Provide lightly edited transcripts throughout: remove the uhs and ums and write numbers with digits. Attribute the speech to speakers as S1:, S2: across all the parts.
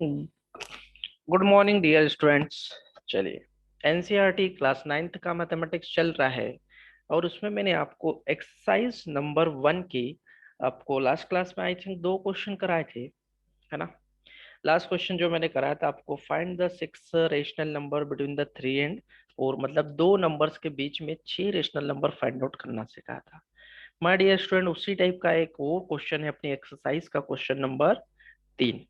S1: Good morning dear students. चलिए, NCERT class ninth का mathematics चल रहा है और उसमें मैंने आपको एक्सरसाइज नंबर 1 की आपको लास्ट क्लास में आई थिंक 2 क्वेश्चन कराए थे, है ना। लास्ट क्वेश्चन जो मैंने कराया था आपको find the 6 rational number between the 3 and 4, मतलब 2 नंबर्स के बीच में 6 रेशनल नंबर फाइंड आउट करना सिखाया था। माय डियर स्टूडेंट, उसी टाइप का एक वो क्वेश्चन है अपनी एक्सरसाइज का, क्वेश्चन नंबर 3।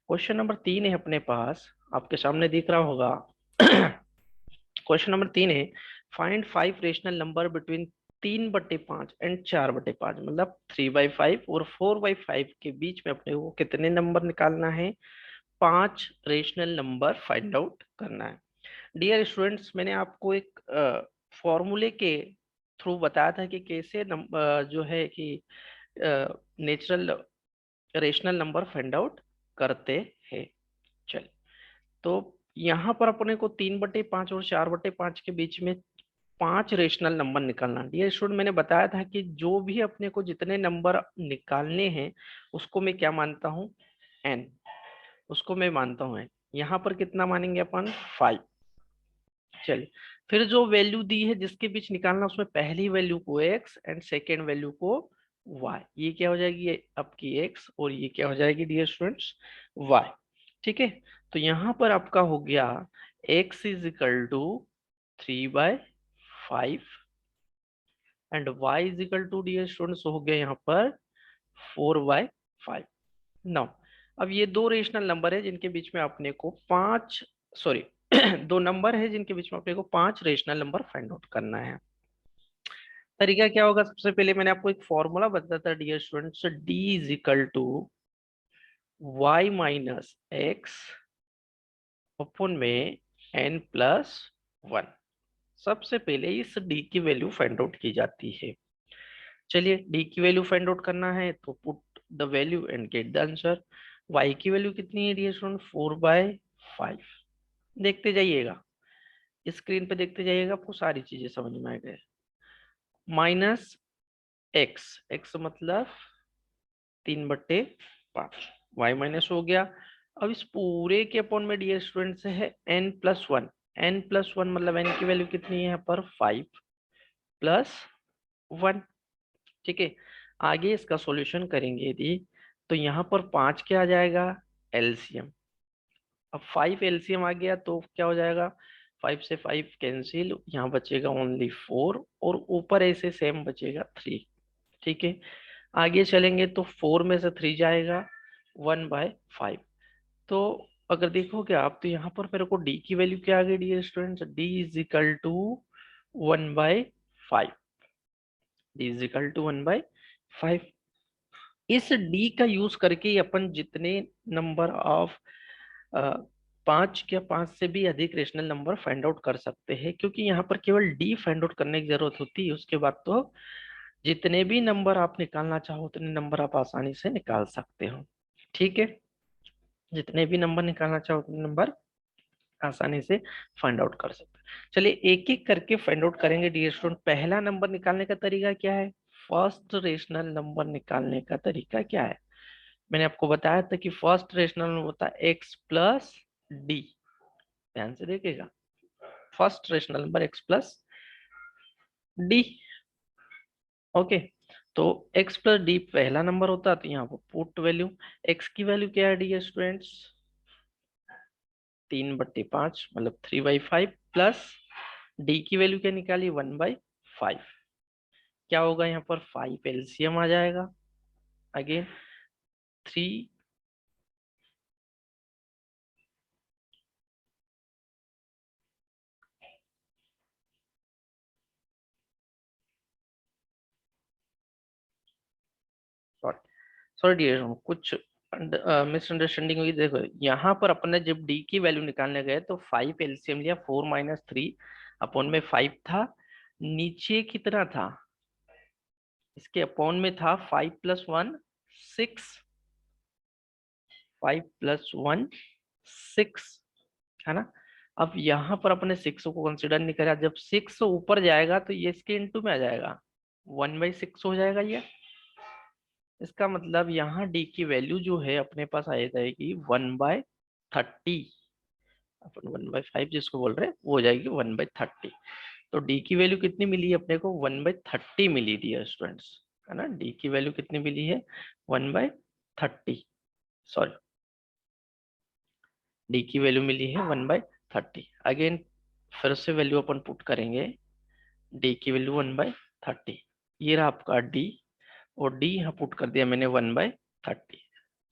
S1: क्वेश्चन नंबर 3 है अपने पास, आपके सामने दिख रहा होगा। क्वेश्चन नंबर 3 है, find 5 rational number between 3/5 and 4/5, मतलब 3/5 और 4/5 के बीच में अपने को कितने नंबर निकालना है, 5 रेशनल नंबर फाइंड आउट करना है। डियर स्टूडेंट्स, मैंने आपको एक फॉर्मूले के थ्रू बताया था कि कैसे जो है कि natural rational number find out करते हैं। चलिए, तो यहाँ पर अपने को 3/5 और 4/5 के बीच में 5 रेशनल नंबर निकालना। डियर स्टूडेंट, मैंने बताया था कि जो भी अपने को जितने नंबर निकालने हैं उसको मैं क्या मानता हूँ, एन, उसको मैं मानता हूँ एन। यहाँ पर कितना मानेंगे अपन, 5। चलिए, फिर जो वैल्यू दी है जिसके बीच निकालना, उसमें पहली वैल्यू को एक्स एंड सेकेंड वैल्यू को वाई, ये क्या हो जाएगी, ये आपकी एक्स और ये क्या हो जाएगी डियर स्टूडेंट्स, वाई। ठीक है, तो यहाँ पर आपका हो गया x is equal to 3/5 and y is equal to dear students हो गया यहाँ पर 4/5। नाउ, अब ये दो रेशनल नंबर है जिनके बीच में अपने को पांच, सॉरी, दो नंबर है जिनके बीच में अपने को 5 रेशनल नंबर फाइंड आउट करना है। तरीका क्या होगा, सबसे पहले मैंने आपको एक फॉर्मूला बताया था dear students, d is equal to y minus x upon में एन प्लस 1। सबसे पहले इस डी की वैल्यू फाइंड आउट की जाती है। चलिए, डी की वैल्यू फाइंड आउट करना है तो put the value and get the answer. Y की वैल्यू कितनी है डियर स्टूडेंट, 4/5। देखते जाइएगा, स्क्रीन पे देखते जाइएगा, आपको सारी चीजें समझ में आ गए। माइनस एक्स, एक्स मतलब 3/5, वाई माइनस हो गया। अब इस पूरे के अपॉन में डियर स्टूडेंट से है n+1। n+1 मतलब n की वैल्यू कितनी है यहाँ पर, 5+1। ठीक है, आगे इसका सॉल्यूशन करेंगे यदि, तो यहाँ पर 5 क्या आ जाएगा, एलसीएम। अब 5 एलसीएम आ गया तो क्या हो जाएगा, 5 से 5 कैंसिल, यहाँ बचेगा ओनली 4 और ऊपर ऐसे सेम बचेगा 3। ठीक है, आगे चलेंगे तो 4 में से 3 जाएगा, 1/5। तो अगर देखोगे आप तो यहाँ पर मेरे को डी की वैल्यू क्या आ गई dear students, d is equal to 1/5। D is equal to 1/5। इस डी का यूज करके ही अपन जितने नंबर ऑफ 5 या 5 से भी अधिक रेशनल नंबर फाइंड आउट कर सकते हैं, क्योंकि यहाँ पर केवल डी फाइंड आउट करने की जरूरत होती है। उसके बाद तो जितने भी नंबर आप निकालना चाहो उतने नंबर आप आसानी से निकाल सकते हो। ठीक है, जितने भी नंबर निकालना चाहो उतने नंबर आसानी से फाइंड आउट कर सकते हैं। चलिए, एक एक करके फाइंड आउट करेंगे डियर स्टूडेंट। पहला नंबर निकालने का तरीका क्या है, फर्स्ट रेशनल नंबर निकालने का तरीका क्या है, मैंने आपको बताया था कि फर्स्ट रेशनल नंबर होता है एक्स प्लस डी। ध्यान से देखिएगा, first rational number x plus D. Okay, तो x प्लस डी पहला नंबर होता है, तो यहाँ पर पुट वैल्यू, x की वैल्यू क्या है डियर स्टूडेंट्स, 3/5 मतलब 3/5 प्लस डी की वैल्यू क्या निकाली, 1/5। क्या होगा यहाँ पर, 5 एलसीएम आ जाएगा, अगेन 3, सॉरी सॉरी डियर, कुछ मिसअंडरस्टैंडिंग हुई। देखो, यहाँ पर अपने जब डी की वैल्यू निकालने गए तो 5 एलसीएम लिया, 4 - 3 अपॉन में 5 था, नीचे कितना था, इसके अपॉन में था 5+1 6, 5+1 6, है ना। अब यहाँ पर अपने 6 को कंसिडर नहीं करा, जब 6 ऊपर जाएगा तो ये इसके इंटू में आ जाएगा, 1/6 हो जाएगा ये। इसका मतलब यहाँ डी की वैल्यू जो है अपने पास आ जाएगी 1/6। 30, अपन 1/5 जिसको बोल रहे हैं वो हो जाएगी 1/30। तो डी की वैल्यू कितनी मिली है अपने को? 1/30 मिली डियर स्टूडेंट्स, है ना। डी की वैल्यू कितनी मिली है? 1/30, सॉरी, डी की वैल्यू मिली है 1/30। अगेन फिर से वैल्यू अपन पुट करेंगे, डी की वैल्यू 1/30, ये रहा आपका डी, और डी यहाँ पुट कर दिया मैंने 1/30।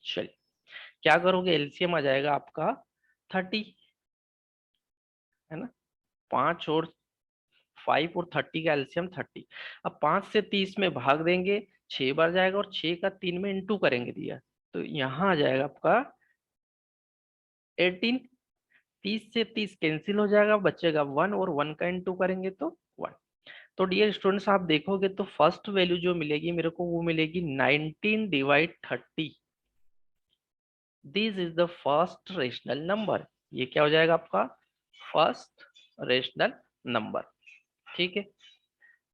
S1: चलिए क्या करोगे, एलसीएम आ जाएगा आपका 30, है ना। 5 और 5 और 30 का एलसीएम 30। अब 5 से 30 में भाग देंगे, 6 बार जाएगा, और 6 का 3 में इंटू करेंगे दिया, तो यहाँ आ जाएगा आपका 18। 30 से 30 कैंसिल हो जाएगा, बचेगा 1, और 1 का इंटू करेंगे तो 1। तो डियर स्टूडेंट्स आप देखोगे तो फर्स्ट वैल्यू जो मिलेगी मेरे को वो मिलेगी 19/30। This is the first rational number. ये क्या हो जाएगा आपका? First rational number. ठीक है,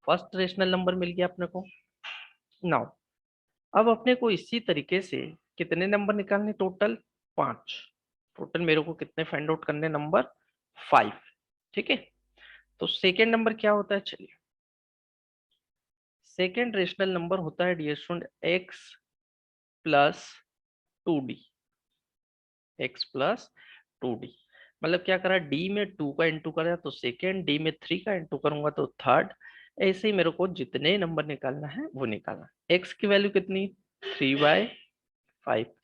S1: फर्स्ट रेशनल नंबर मिल गया अपने को। नाउ अब अपने को इसी तरीके से कितने नंबर निकालने? टोटल 5। टोटल मेरे को कितने फाइंड आउट करने? नंबर 5। ठीक है, तो सेकेंड नंबर क्या होता है? चलिए, सेकेंड रेशनल नंबर होता है डियर स्टूडेंट x+2d। x+2d मतलब क्या करा? डी में 2 का इंटू करा तो सेकेंड, डी में 3 का इंटू करूंगा तो थर्ड। ऐसे ही मेरे को जितने नंबर निकालना है वो निकालना। x की वैल्यू कितनी? 3/5।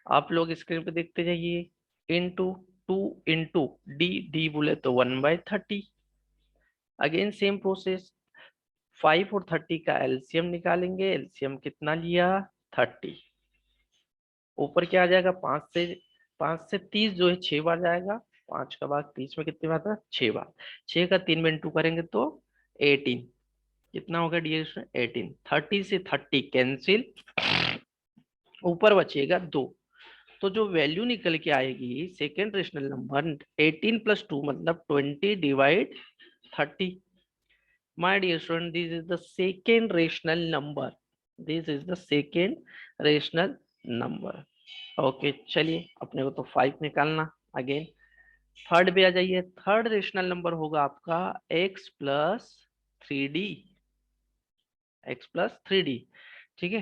S1: आप लोग स्क्रीन पे देखते जाइए, इंटू 2 इंटू डी, डी बोले तो 1/30। अगेन सेम प्रोसेस, 5 और 30 का एलसीएम निकालेंगे। एलसीएम कितना लिया? 30। ऊपर क्या आ जाएगा? 5 से 30 जो है 6 बार जाएगा। 5 का भाग 30 में कितनी बार था? 6 बार। 6 का 3 में इंटू करेंगे तो 18। कितना होगा डियर? 18। 30 से 30 कैंसिल, ऊपर बचेगा 2। तो जो वैल्यू निकल के आएगी सेकेंड रेशनल नंबर 18+2 मतलब 20/30। My dear student, this is the second rational number. This is the second rational number. Okay चलिए, अपने को तो 5 निकालना। अगेन थर्ड पे आ जाइए। थर्ड रेशनल नंबर होगा आपका x+3d। x+3d, ठीक है।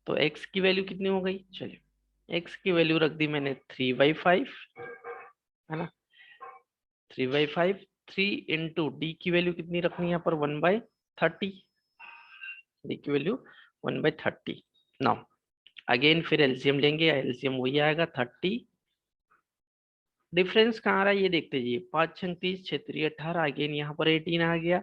S1: तो x की वैल्यू कितनी हो गई? चलिए x की वैल्यू रख दी मैंने 3/5, है ना। 3/5। 3 इंटू डी की वैल्यू कितनी रखनी है यहाँ पर? 1/30। डी की वैल्यू 1/30। नाउ अगेन फिर एलसीएम लेंगे, एलसीएम वही आएगा 30। डिफरेंस कहाँ आ रहा है ये देखते जाइए, 5 छंग 30, 6 3 18। अगेन यहाँ पर 18 आ गया,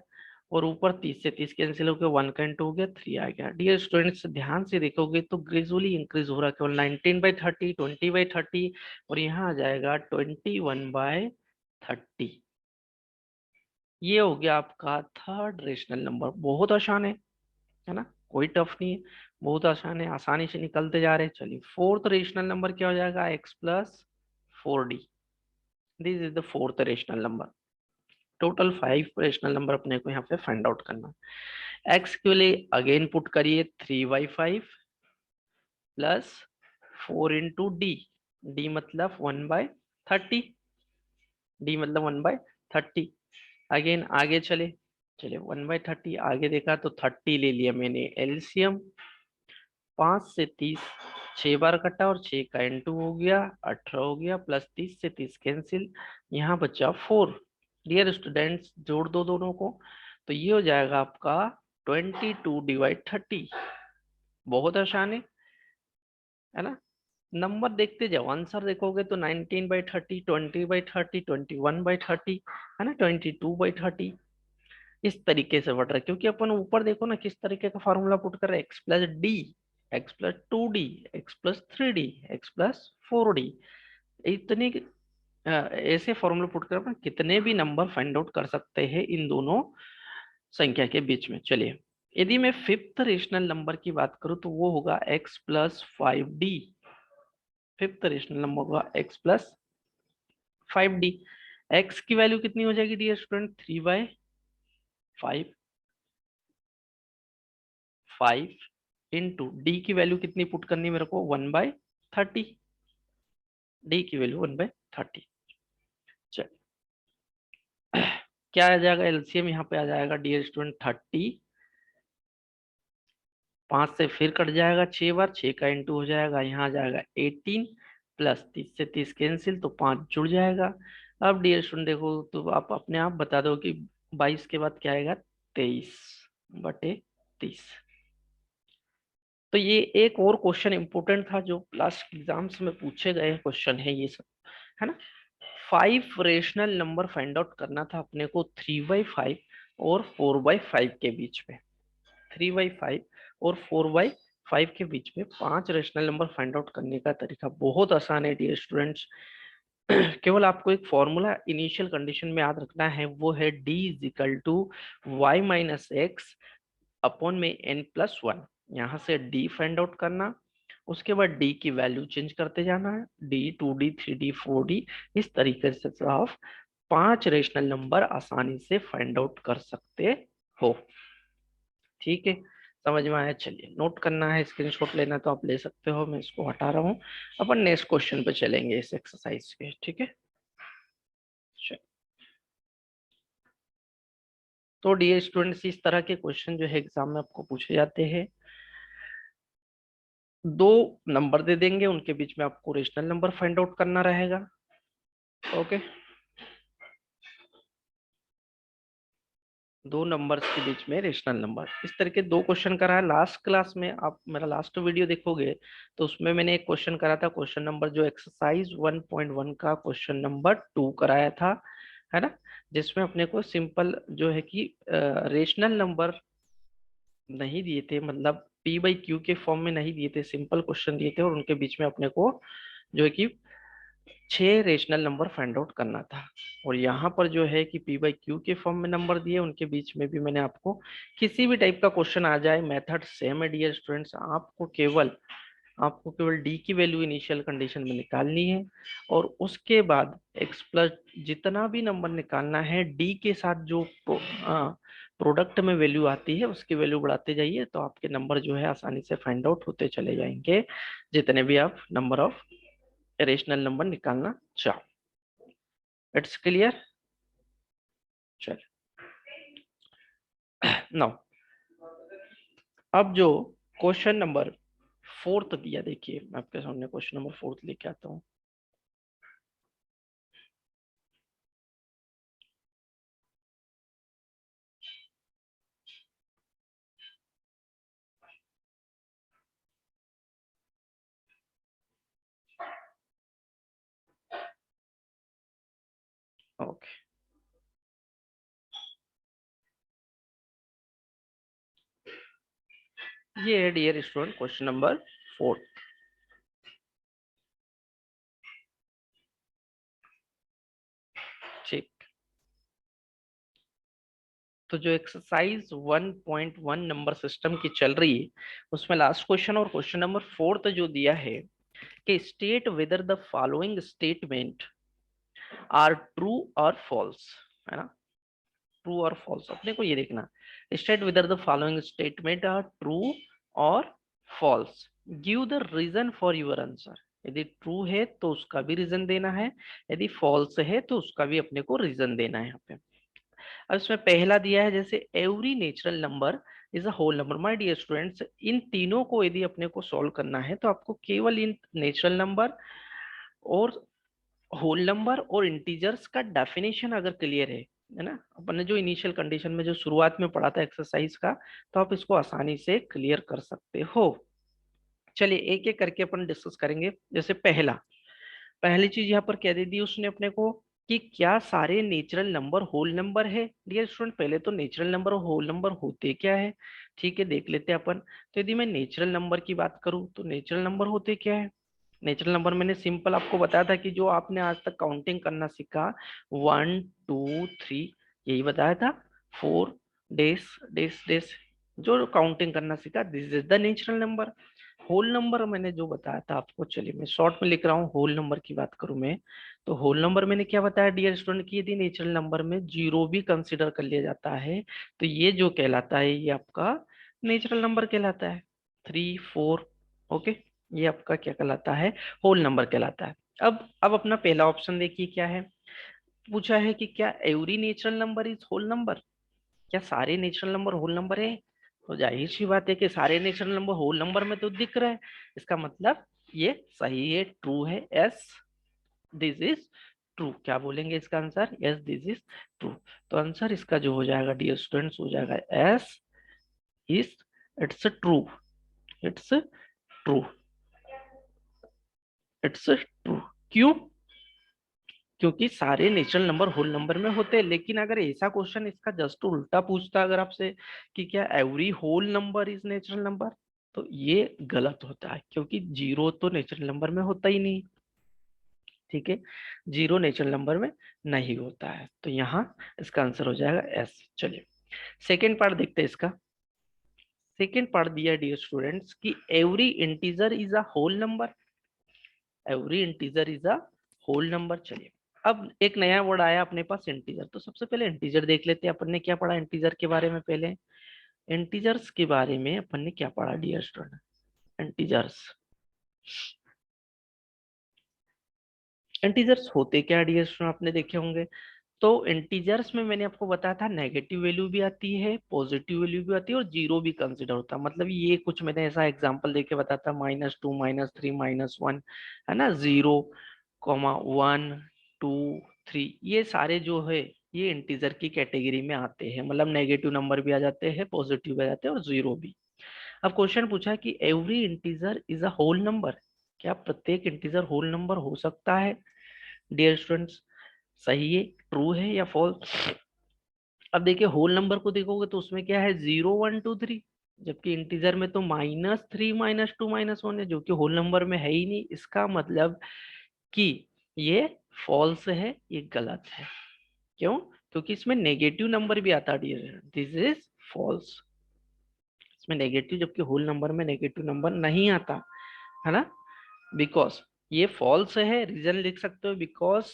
S1: और ऊपर 30 से 30 कैंसिल हो गया, 1 का इंटू हो गया, 3 आ गया। डियर स्टूडेंट्स ध्यान से देखोगे तो ग्रेजुअली इंक्रीज हो रहा है, केवल 19/30, 20/30, और यहाँ आ जाएगा 21/30। ये हो गया आपका थर्ड रेशनल नंबर। बहुत आसान है ना, कोई टफ नहीं है, बहुत आसान है, आसानी से निकलते जा रहे हैं। चलिए फोर्थ रेशनल नंबर क्या हो जाएगा? x+4d। This is the fourth rational number. Total 5 rational number अपने को यहाँ पे फाइंड आउट करना है। x के लिए अगेन पुट करिए 3/5 प्लस 4 इंटू डी। डी मतलब 1/30। डी मतलब 1/30। अगेन आगे चले, चलिए 1/30 आगे देखा तो 30 ले लिया मैंने एलसीएम। 5 से 30 6 बार कटा, और 6 का इंटू हो गया 18 हो गया, प्लस 30 से 30 कैंसिल, यहाँ बचा 4। डियर स्टूडेंट्स जोड़ दो दोनों को, तो ये हो जाएगा आपका 22/30। बहुत आसान है ना। नंबर देखते जाओ, आंसर देखोगे तो 19/30, 20/30, 21/30, है ना, 22/30। इस तरीके से बढ़ रहा है, क्योंकि अपन ऊपर देखो ना किस तरीके का फॉर्मूला पुट कर रहे हैं, x+d, x+2d, x+3d, x+4d। इतने ऐसे फॉर्मूला पुट कर अपन कितने भी नंबर फाइंड आउट कर सकते हैं इन दोनों संख्या के बीच में। चलिए यदि मैं फिफ्थ रेशनल नंबर की बात करूं तो वो होगा x+5d। फिफ्थ रेशनल नंबर होगा x+5d। x की वैल्यू कितनी हो जाएगी डियर स्टूडेंट? 3/5। 5 इंटू डी की वैल्यू कितनी पुट करनी मेरे को? 1/30। डी की वैल्यू 1/30। 30। चल क्या आ जाएगा एलसीएम यहाँ पे आ जाएगा डियर स्टूडेंट 30, 5 से फिर कट जाएगा 6 बार, 6 का इंटू हो जाएगा, यहाँ आ जाएगा 18 प्लस 30 से 30 कैंसिल तो 5 जुड़ जाएगा। अब डियर स्टूडेंट देखो तो आप अपने आप बता दो कि 22 के बाद क्या आएगा, 23/30। तो ये एक और क्वेश्चन इंपोर्टेंट था जो लास्ट एग्जाम्स में पूछे गए क्वेश्चन है ये सब, है ना। 5 रेशनल नंबर फाइंड आउट करना था अपने को 3/5 और 4/5 के बीच में। 3/5 और 4/5 के बीच में 5 रेशनल नंबर फाइंड आउट करने का तरीका बहुत आसान है डियर स्टूडेंट्स। केवल आपको एक फॉर्मूला इनिशियल कंडीशन में याद रखना है, वो है d is equal to y minus x upon में n+1। यहाँ से d फाइंड आउट करना, उसके बाद d की वैल्यू चेंज करते जाना है, d 2d 3d 4d, इस तरीके से आप 5 रेशनल नंबर आसानी से फाइंड आउट कर सकते हो। ठीक है, समझ में आया। चलिए नोट करना है, स्क्रीनशॉट लेना तो आप ले सकते हो, मैं इसको हटा रहा हूँ। अपन नेक्स्ट क्वेश्चन पे चलेंगे इस एक्सरसाइज के, ठीक है। तो डियर स्टूडेंट्स इस तरह के क्वेश्चन जो है एग्जाम में आपको पूछे जाते हैं। दो नंबर दे देंगे, उनके बीच में आपको रेशनल नंबर फाइंड आउट करना रहेगा। ओके, दो नंबर्स के बीच में रेशनल नंबर, इस तरह के दो क्वेश्चन करा है लास्ट क्लास में। आप मेरा लास्ट वीडियो देखोगे तो उसमें मैंने एक क्वेश्चन करा था, क्वेश्चन नंबर जो एक्सरसाइज 1.1 का क्वेश्चन नंबर 2 कराया था, है ना। जिसमें अपने को सिंपल जो है कि रेशनल नंबर नहीं दिए थे, मतलब p/q के फॉर्म में नहीं दिए थे, सिंपल क्वेश्चन दिए थे और उनके बीच में अपने को जो है कि 6 रेशनल नंबर फाइंड आउट करना था। और यहाँ पर जो है कि p/q के फॉर्म में नंबर दिए, उनके बीच में भी मैंने आपको किसी भी टाइप का क्वेश्चन आ जाए, मेथड सेम है डियर स्टूडेंट्स। आपको केवल डी की वैल्यू इनिशियल कंडीशन में निकालनी है और उसके बाद एक्स प्लस जितना भी नंबर निकालना है डी के साथ जो प्रोडक्ट में वैल्यू आती है उसकी वैल्यू बढ़ाते जाइए, तो आपके नंबर जो है आसानी से फाइंड आउट होते चले जाएंगे, जितने भी आप नंबर ऑफ रेशनल नंबर निकालना चाहो। It's clear. चल नाउ अब जो क्वेश्चन नंबर 4 दिया, देखिए मैं आपके सामने क्वेश्चन नंबर 4 लेके आता हूँ। ओके, ये है डियर स्टूडेंट क्वेश्चन नंबर 4। ठीक, तो जो एक्सरसाइज 1.1 नंबर सिस्टम की चल रही है उसमें लास्ट क्वेश्चन और क्वेश्चन नंबर 4 जो दिया है कि state whether the following statement are true और फॉल्स, है ना। ट्रू और फॉल्स अपने को ये देखना, state whether the following statement are true और false, give the reason for your answer. यदि ट्रू है तो उसका भी रीजन देना है, यदि फॉल्स है तो उसका भी अपने को रीजन देना है यहाँ पे। अब इसमें पहला दिया है जैसे every natural number is a whole number. My dear students, इन तीनों को यदि अपने को सॉल्व करना है तो आपको केवल इन नेचुरल नंबर और होल नंबर और इंटीजर्स का डेफिनेशन अगर क्लियर है ना, अपन ने जो इनिशियल कंडीशन में जो शुरुआत में पढ़ा था एक्सरसाइज का, तो आप इसको आसानी से क्लियर कर सकते हो। चलिए एक एक करके अपन डिस्कस करेंगे। जैसे पहली चीज यहाँ पर क्या दे दी उसने अपने को कि क्या सारे नेचुरल नंबर होल नंबर है। डियर स्टूडेंट, पहले तो नेचुरल नंबर और होल नंबर होते क्या है, ठीक है देख लेते हैं अपन। तो यदि मैं नेचुरल नंबर की बात करूं तो नेचुरल नंबर होते क्या है। नेचुरल नंबर मैंने सिंपल आपको बताया था कि जो आपने आज तक काउंटिंग करना सीखा, 1 2 3, यही बताया था। 4 डेस डेस डेस, जो काउंटिंग करना सीखा, this is the natural number. Whole number मैंने जो बताया था आपको, चलिए मैं शॉर्ट में लिख रहा हूँ। होल नंबर की बात करूं मैं, तो होल नंबर मैंने क्या बताया डियर स्टूडेंट की यदि नेचुरल नंबर में जीरो भी कंसीडर कर लिया जाता है तो ये जो कहलाता है ये आपका नेचुरल नंबर कहलाता है। 3 4, ओके, ये आपका क्या कहलाता है, होल नंबर कहलाता है। अब अपना पहला ऑप्शन देखिए क्या है। पूछा है कि क्या every natural number is whole number, क्या सारे नेचुरल नंबर होल नंबर है। तो जाहिर सी बात है कि सारे नेचुरल नंबर होल नंबर में तो दिख रहा है, इसका मतलब ये सही है, ट्रू है। S this is true. क्या बोलेंगे इसका answer, yes this is true. तो आंसर इसका जो हो जाएगा डियर स्टूडेंट्स, हो जाएगा S is, it's true, it's true, it's true. क्यों? क्योंकि सारे नेचुरल नंबर होल नंबर में होते हैं। लेकिन अगर ऐसा क्वेश्चन इसका जस्ट उल्टा पूछता अगर आपसे कि क्या every whole number is natural number, तो ये गलत होता है, क्योंकि जीरो तो नेचुरल नंबर में होता ही नहीं। ठीक है, जीरो नेचुरल नंबर में नहीं होता है, तो यहाँ इसका आंसर हो जाएगा एस। चलिए सेकेंड पार्ट देखते हैं इसका। सेकेंड पार्ट दिया डियर स्टूडेंट्स कि every integer is a whole number, every integer is a whole number. चलिए अब एक नया वर्ड आया अपने पास, इंटीजर। तो सबसे पहले इंटीजर देख लेते हैं, अपन ने क्या पढ़ा इंटीजर के बारे में। पहले इंटीजर्स के बारे में अपन ने क्या पढ़ा डियर स्टूडेंट, इंटीजर्स। इंटीजर्स होते क्या डियर स्टूडेंट, आपने देखे होंगे। तो इंटीजर्स में मैंने आपको बताया था नेगेटिव वैल्यू भी आती है, पॉजिटिव वैल्यू भी आती है, और जीरो भी कंसिडर होता है। मतलब ये कुछ मैंने ऐसा एग्जांपल देके बताया था, -2 -3 -1, है ना, 0, 1, 2, 3, ये सारे जो है ये इंटीजर की कैटेगरी में आते हैं। मतलब नेगेटिव नंबर भी आ जाते हैं, पॉजिटिव भी आ जाते हैं, और जीरो भी। अब क्वेश्चन पूछा कि every integer is a whole number, क्या प्रत्येक इंटीजर होल नंबर हो सकता है डियर स्टूडेंट्स। सही है, ट्रू है या फॉल्स। अब देखिए होल नंबर को देखोगे तो उसमें क्या है, 0, 1, 2, 3। जबकि इंटीजर में तो -3 -2 -1 है, जो कि होल नंबर में है ही नहीं। इसका मतलब कि ये फॉल्स है, ये गलत है। क्यों? क्योंकि इसमें नेगेटिव नंबर भी आता है, दिस इज फॉल्स। इसमें नेगेटिव, जबकि होल नंबर में नेगेटिव नंबर नहीं आता, है ना। बिकॉज ये फॉल्स है, रीजन लिख सकते हो, because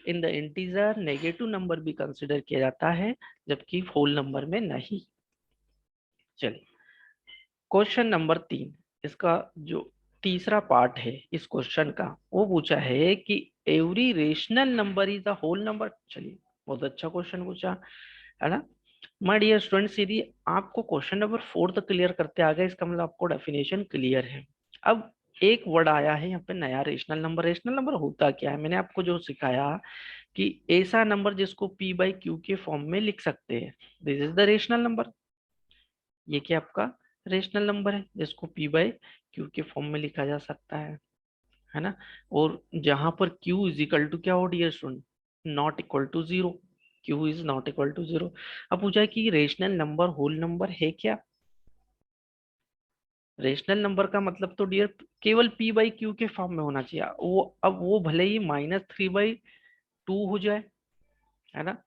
S1: in the integer negative number भी कंसिडर किया जाता है, जबकि होल नंबर में नहीं। चलिए क्वेश्चन नंबर 3, इसका जो तीसरा पार्ट है इस क्वेश्चन का, वो पूछा है कि every rational number is a whole number. चलिए बहुत अच्छा क्वेश्चन पूछा, है ना। माय डियर स्टूडेंट्स, यदि आपको क्वेश्चन नंबर 4 तक क्लियर करते आ गए, इसका मतलब आपको डेफिनेशन क्लियर है। अब एक वर्ड आया है यहाँ पे नया, रेशनल नंबर। रेशनल नंबर होता क्या है, मैंने आपको जो सिखाया कि ऐसा नंबर जिसको p बाई क्यू के फॉर्म में लिख सकते हैं, this is the rational number. ये क्या आपका रेशनल नंबर है जिसको p बाई क्यू के फॉर्म में लिखा जा सकता है ना। और जहां पर q इज इक्वल टू क्या हो dear student, not equal to zero. q is not equal to zero. अब पूछा है कि रेशनल नंबर होल नंबर है क्या। रेशनल नंबर का मतलब तो डियर केवल p बाई क्यू के फॉर्म में होना चाहिए। वो अब वो भले ही -3/2 हो जाए, है ना,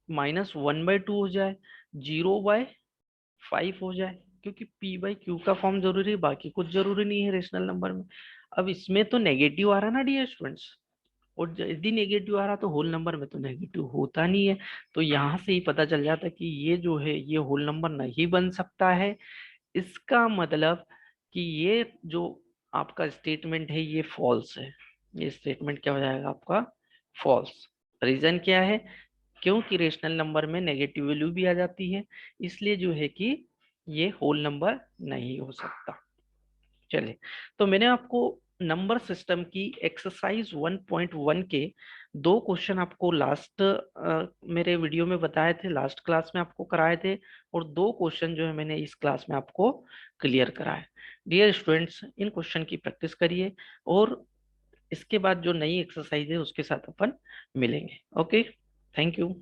S1: -1/2 हो जाए, 0/5 हो जाए, क्योंकि p बाई क्यू का फॉर्म जरूरी है, बाकी कुछ जरूरी नहीं है रेशनल नंबर में। अब इसमें तो नेगेटिव आ रहा ना डियर स्टूडेंट्स, और यदि नेगेटिव आ रहा तो होल नंबर में तो नेगेटिव होता नहीं है। तो यहाँ से ही पता चल जाता है कि ये जो है ये होल नंबर नहीं बन सकता है। इसका मतलब कि ये जो आपका स्टेटमेंट है ये फॉल्स है। ये स्टेटमेंट क्या हो जाएगा आपका, फॉल्स। रीजन क्या है, क्योंकि रेशनल नंबर में नेगेटिव वैल्यू भी आ जाती है, इसलिए जो है कि ये होल नंबर नहीं हो सकता। चलिए तो मैंने आपको नंबर सिस्टम की एक्सरसाइज 1.1 के दो क्वेश्चन आपको लास्ट मेरे वीडियो में बताए थे, लास्ट क्लास में आपको कराए थे, और दो क्वेश्चन जो है मैंने इस क्लास में आपको क्लियर कराए। डियर स्टूडेंट्स इन क्वेश्चन की प्रैक्टिस करिए, और इसके बाद जो नई एक्सरसाइज है उसके साथ अपन मिलेंगे। Okay, thank you.